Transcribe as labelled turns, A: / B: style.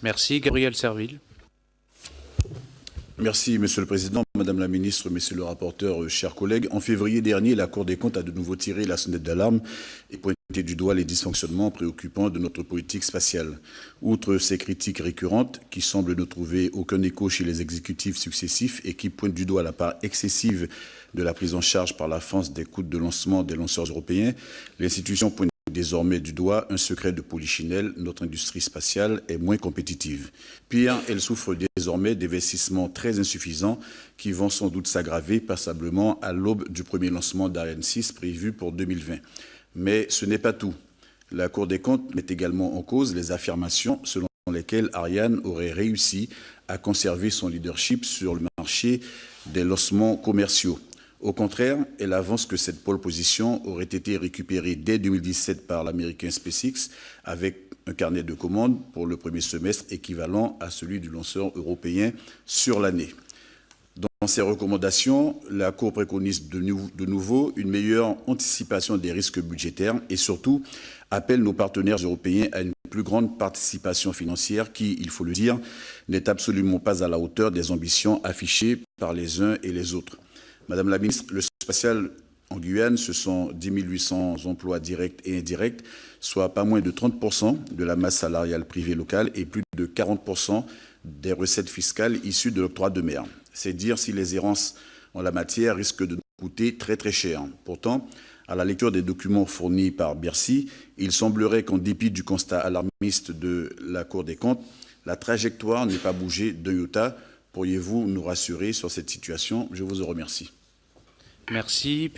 A: Merci. Gabriel Serville.
B: Merci, Monsieur le Président, Madame la Ministre, Monsieur le rapporteur, chers collègues. En février dernier, la Cour des comptes a de nouveau tiré la sonnette d'alarme et pointé du doigt les dysfonctionnements préoccupants de notre politique spatiale. Outre ces critiques récurrentes, qui semblent ne trouver aucun écho chez les exécutifs successifs et qui pointent du doigt la part excessive de la prise en charge par la France des coûts de lancement des lanceurs européens, l'institution pointe désormais du doigt un secret de polichinelle, notre industrie spatiale est moins compétitive. Pire, elle souffre désormais d'investissements très insuffisants qui vont sans doute s'aggraver passablement à l'aube du premier lancement d'Ariane 6 prévu pour 2020. Mais ce n'est pas tout. La Cour des comptes met également en cause les affirmations selon lesquelles Ariane aurait réussi à conserver son leadership sur le marché des lancements commerciaux. Au contraire, elle avance que cette pole position aurait été récupérée dès 2017 par l'américain SpaceX avec un carnet de commandes pour le premier semestre équivalent à celui du lanceur européen sur l'année. Dans ses recommandations, la Cour préconise de nouveau une meilleure anticipation des risques budgétaires et surtout appelle nos partenaires européens à une plus grande participation financière qui, il faut le dire, n'est absolument pas à la hauteur des ambitions affichées par les uns et les autres. Madame la Ministre, le spatial en Guyane, ce sont 10 800 emplois directs et indirects, soit pas moins de 30% de la masse salariale privée locale et plus de 40% des recettes fiscales issues de l'octroi de mer. C'est dire si les errances en la matière risquent de nous coûter très très cher. Pourtant, à la lecture des documents fournis par Bercy, il semblerait qu'en dépit du constat alarmiste de la Cour des comptes, la trajectoire n'ait pas bougé d'un iota. Pourriez-vous nous rassurer sur cette situation? Je vous en remercie.
A: Merci.